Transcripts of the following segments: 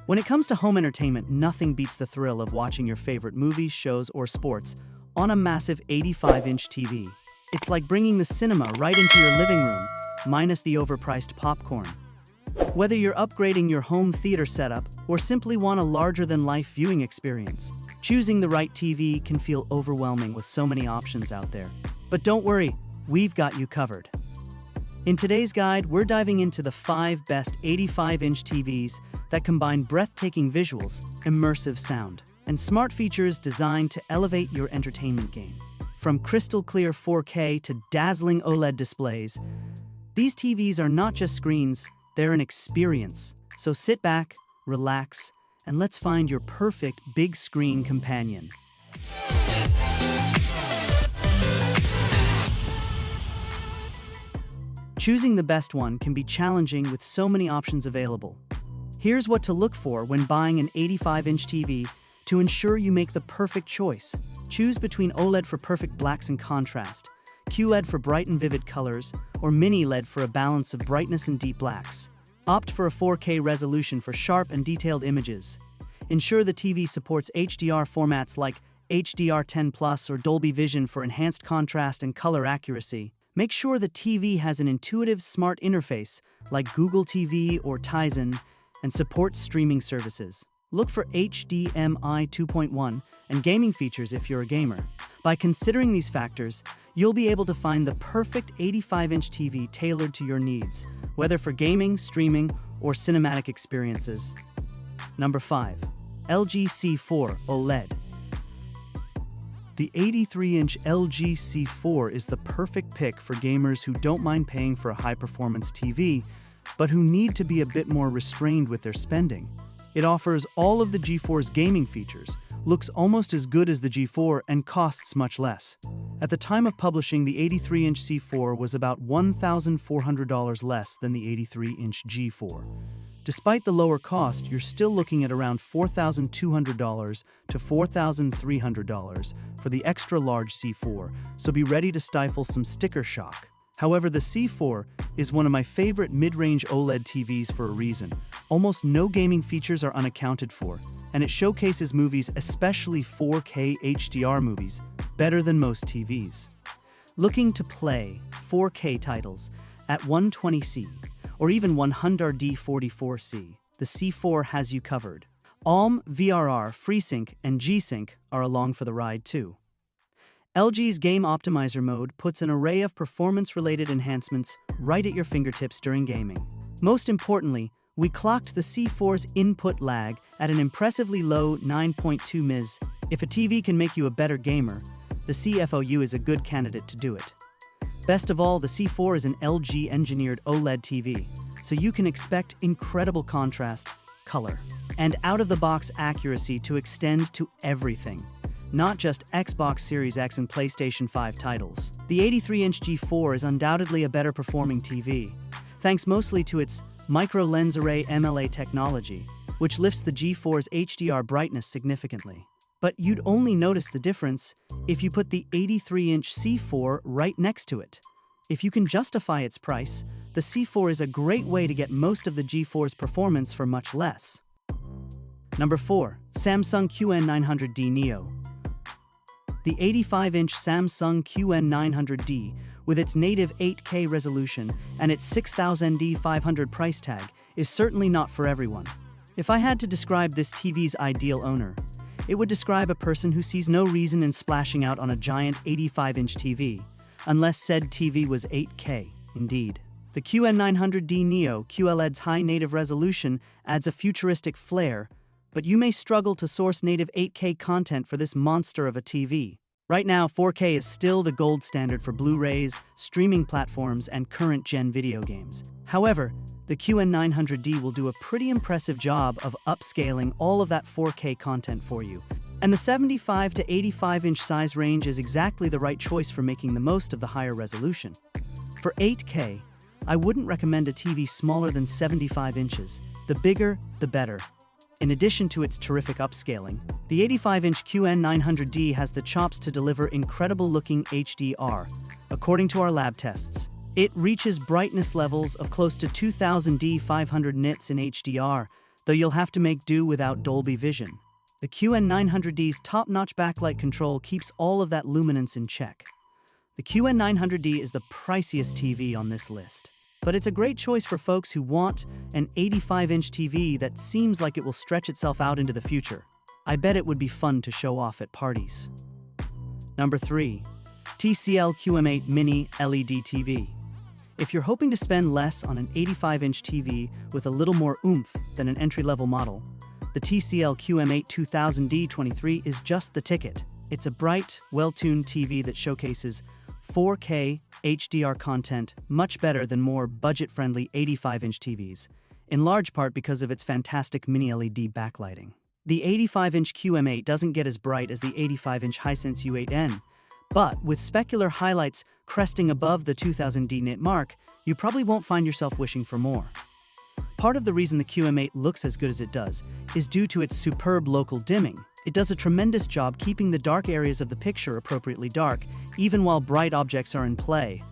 When it comes to home entertainment, nothing beats the thrill of watching your favorite movies, shows, or sports on a massive 85-inch TV. It's like bringing the cinema right into your living room, minus the overpriced popcorn. Whether you're upgrading your home theater setup or simply want a larger-than-life viewing experience, choosing the right TV can feel overwhelming with so many options out there. But don't worry, we've got you covered. In today's guide, we're diving into the 5 best 85-inch TVs that combine breathtaking visuals, immersive sound, and smart features designed to elevate your entertainment game. From crystal-clear 4K to dazzling OLED displays, these TVs are not just screens, they're an experience. So sit back, relax, and let's find your perfect big screen companion. Choosing the best one can be challenging with so many options available. Here's what to look for when buying an 85-inch TV to ensure you make the perfect choice. Choose between OLED for perfect blacks and contrast, QLED for bright and vivid colors, or Mini-LED for a balance of brightness and deep blacks. Opt for a 4K resolution for sharp and detailed images. Ensure the TV supports HDR formats like HDR10+ or Dolby Vision for enhanced contrast and color accuracy. Make sure the TV has an intuitive smart interface like Google TV or Tizen and supports streaming services. Look for HDMI 2.1 and gaming features if you're a gamer. By considering these factors, you'll be able to find the perfect 85-inch TV tailored to your needs, whether for gaming, streaming, or cinematic experiences. Number 5. LG C4 OLED. The 83-inch LG C4 is the perfect pick for gamers who don't mind paying for a high-performance TV, but who need to be a bit more restrained with their spending. It offers all of the G4's gaming features, looks almost as good as the G4, and costs much less. At the time of publishing, the 83-inch C4 was about $1,400 less than the 83-inch G4. Despite the lower cost, you're still looking at around $4,200 to $4,300 for the extra-large C4, so be ready to stifle some sticker shock. However, the C4 is one of my favorite mid-range OLED TVs for a reason. Almost no gaming features are unaccounted for, and it showcases movies, especially 4K HDR movies, better than most TVs. Looking to play 4K titles at 120C or even 144C, the C4 has you covered. ALM, VRR, FreeSync, and G-Sync are along for the ride too. LG's Game Optimizer mode puts an array of performance-related enhancements right at your fingertips during gaming. Most importantly, we clocked the C4's input lag at an impressively low 9.2 ms. If a TV can make you a better gamer, the CFOU is a good candidate to do it. Best of all, the C4 is an LG-engineered OLED TV, so you can expect incredible contrast, color, and out-of-the-box accuracy to extend to everything, not just Xbox Series X and PlayStation 5 titles. The 83-inch G4 is undoubtedly a better performing TV, thanks mostly to its micro lens array MLA technology, which lifts the G4's HDR brightness significantly. But you'd only notice the difference if you put the 83-inch C4 right next to it. If you can justify its price, the C4 is a great way to get most of the G4's performance for much less. Number 4. Samsung QN900D Neo. The 85-inch Samsung QN900D, with its native 8K resolution and its $6,500 price tag, is certainly not for everyone. If I had to describe this TV's ideal owner, it would describe a person who sees no reason in splashing out on a giant 85-inch TV, unless said TV was 8K, indeed. The QN900D Neo QLED's high native resolution adds a futuristic flair, but you may struggle to source native 8K content for this monster of a TV. Right now, 4K is still the gold standard for Blu-rays, streaming platforms, and current-gen video games. However, the QN900D will do a pretty impressive job of upscaling all of that 4K content for you. And the 75 to 85-inch size range is exactly the right choice for making the most of the higher resolution. For 8K, I wouldn't recommend a TV smaller than 75 inches. The bigger, the better. In addition to its terrific upscaling, the 85-inch QN900D has the chops to deliver incredible-looking HDR. According to our lab tests, it reaches brightness levels of close to 2000 500 nits in HDR. though you'll have to make do without Dolby Vision. The QN900D's top-notch backlight control keeps all of that luminance in check. The QN900D is the priciest TV on this list, but it's a great choice for folks who want an 85-inch TV that seems like it will stretch itself out into the future. I bet it would be fun to show off at parties. Number 3. TCL QM8 Mini-LED TV. If you're hoping to spend less on an 85-inch TV with a little more oomph than an entry-level model, the TCL QM8 2000D 23 is just the ticket. It's a bright, well-tuned TV that showcases 4K HDR content much better than more budget-friendly 85-inch TVs, in large part because of its fantastic mini-LED backlighting. The 85-inch QM8 doesn't get as bright as the 85-inch Hisense U8N, but with specular highlights cresting above the 2000D nit mark, you probably won't find yourself wishing for more. Part of the reason the QM8 looks as good as it does is due to its superb local dimming. It does a tremendous job keeping the dark areas of the picture appropriately dark, even while bright objects are in play.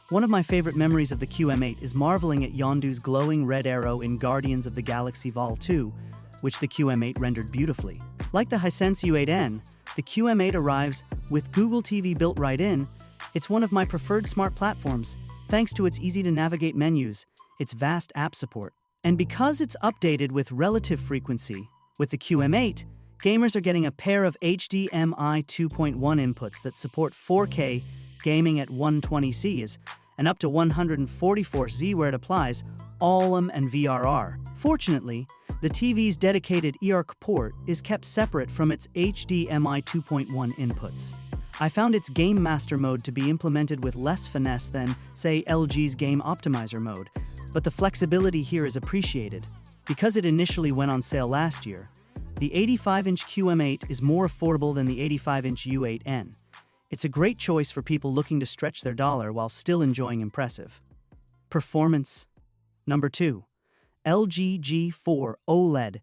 One of my favorite memories of the QM8 is marveling at Yondu's glowing red arrow in Guardians of the Galaxy Vol 2, which the QM8 rendered beautifully. Like the Hisense U8N, the QM8 arrives with Google TV built right in. It's one of my preferred smart platforms, thanks to its easy-to-navigate menus, its vast app support, and because it's updated with relative frequency. With the QM8, gamers are getting a pair of HDMI 2.1 inputs that support 4K gaming at 120Cs and up to 144Z where it applies ALM and VRR. Fortunately, the TV's dedicated eARC port is kept separate from its HDMI 2.1 inputs. I found its Game Master mode to be implemented with less finesse than, say, LG's Game Optimizer mode, but the flexibility here is appreciated. Because it initially went on sale last year, the 85-inch QM8 is more affordable than the 85-inch U8N. It's a great choice for people looking to stretch their dollar while still enjoying impressive performance. Number 2. LG G4 OLED.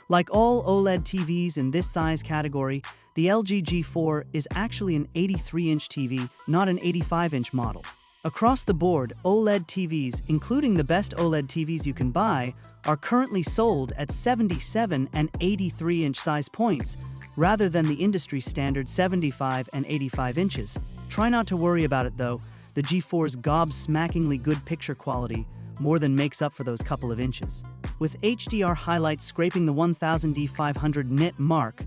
Like all OLED TVs in this size category, the LG G4 is actually an 83-inch TV, not an 85-inch model. Across the board, OLED TVs, including the best OLED TVs you can buy, are currently sold at 77 and 83-inch size points, rather than the industry standard 75 and 85 inches. Try not to worry about it though, the G4's gobsmackingly good picture quality more than makes up for those couple of inches. With HDR highlights scraping the 1000D 500 nit mark,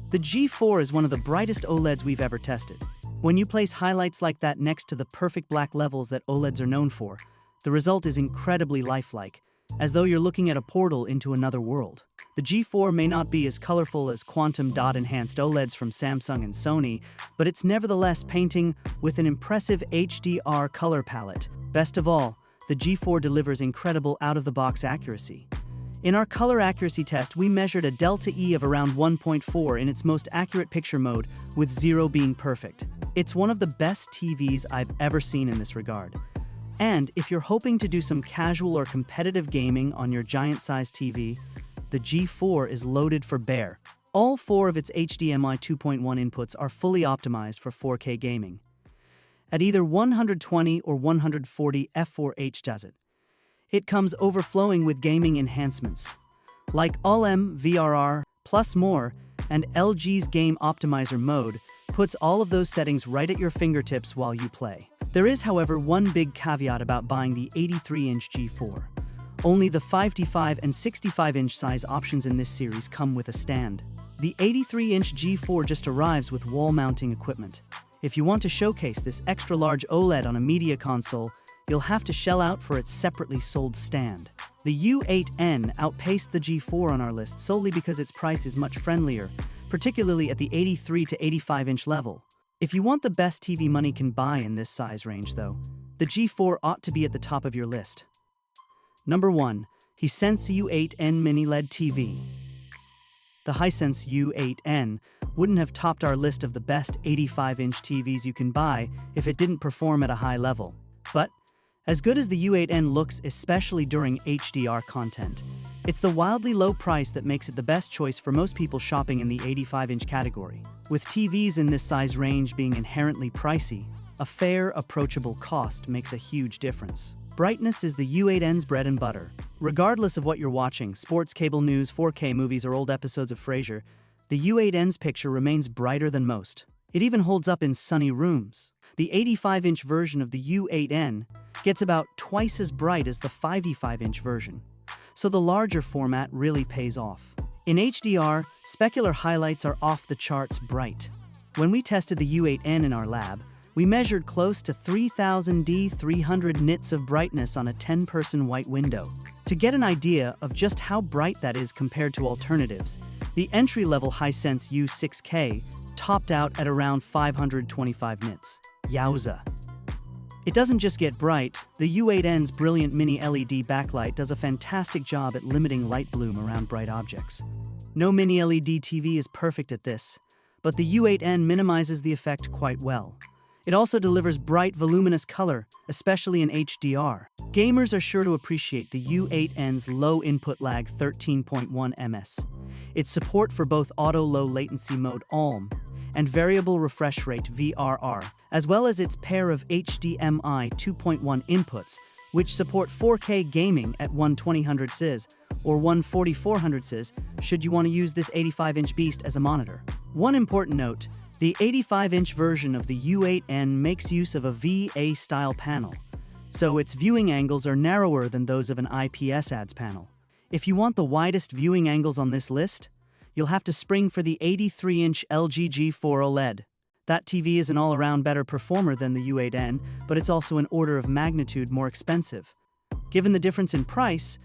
the G4 is one of the brightest OLEDs we've ever tested. When you place highlights like that next to the perfect black levels that OLEDs are known for, the result is incredibly lifelike, as though you're looking at a portal into another world. The G4 may not be as colorful as quantum dot-enhanced OLEDs from Samsung and Sony, but it's nevertheless painting with an impressive HDR color palette. Best of all, the G4 delivers incredible out-of-the-box accuracy. In our color accuracy test, we measured a delta E of around 1.4 in its most accurate picture mode, with 0 being perfect. It's one of the best TVs I've ever seen in this regard. And if you're hoping to do some casual or competitive gaming on your giant-sized TV, the G4 is loaded for bear. All 4 of its HDMI 2.1 inputs are fully optimized for 4K gaming. At either 120 or 140 F4H does it. It comes overflowing with gaming enhancements, like ALM, VRR, plus more, and LG's Game Optimizer mode puts all of those settings right at your fingertips while you play. There is, however, one big caveat about buying the 83-inch G4. Only the 55 and 65-inch size options in this series come with a stand. The 83-inch G4 just arrives with wall-mounting equipment. If you want to showcase this extra-large OLED on a media console, you'll have to shell out for its separately sold stand. The U8N outpaced the G4 on our list solely because its price is much friendlier, particularly at the 83 to 85-inch level. If you want the best TV money can buy in this size range, though, the G4 ought to be at the top of your list. Number 1. Hisense U8N Mini-LED TV. The Hisense U8N wouldn't have topped our list of the best 85-inch TVs you can buy if it didn't perform at a high level. But as good as the U8N looks, especially during HDR content, it's the wildly low price that makes it the best choice for most people shopping in the 85-inch category. With TVs in this size range being inherently pricey, a fair, approachable cost makes a huge difference. Brightness is the U8N's bread and butter. Regardless of what you're watching, sports, cable news, 4K movies, or old episodes of Frasier, the U8N's picture remains brighter than most. It even holds up in sunny rooms. The 85-inch version of the U8N gets about twice as bright as the 55-inch version, so the larger format really pays off. In HDR, specular highlights are off the charts bright. When we tested the U8N in our lab, we measured close to 3000 D300 nits of brightness on a 10-person white window. To get an idea of just how bright that is compared to alternatives, the entry-level Hisense U6K topped out at around 525 nits. Yowza! It doesn't just get bright, the U8N's brilliant Mini-LED backlight does a fantastic job at limiting light bloom around bright objects. No Mini-LED TV is perfect at this, but the U8N minimizes the effect quite well. It also delivers bright, voluminous color, especially in HDR. Gamers are sure to appreciate the U8N's low input lag 13.1 ms. Its support for both auto low latency mode (ALM) and variable refresh rate (VRR), as well as its pair of HDMI 2.1 inputs, which support 4K gaming at 120 Hz or 14400 Hz should you want to use this 85-inch beast as a monitor. One important note: the 85-inch version of the U8N makes use of a VA-style panel, so its viewing angles are narrower than those of an IPS ADS panel. If you want the widest viewing angles on this list, you'll have to spring for the 83-inch LG G4 OLED. That TV is an all-around better performer than the U8N, but it's also an order of magnitude more expensive. Given the difference in price,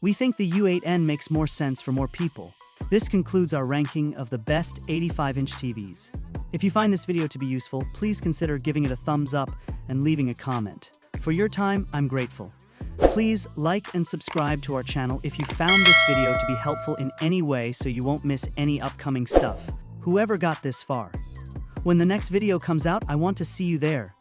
we think the U8N makes more sense for more people. This concludes our ranking of the best 85-inch TVs. If you find this video to be useful, please consider giving it a thumbs up and leaving a comment. For your time, I'm grateful. Please like and subscribe to our channel if you found this video to be helpful in any way so you won't miss any upcoming stuff. Whoever got this far. When the next video comes out, I want to see you there.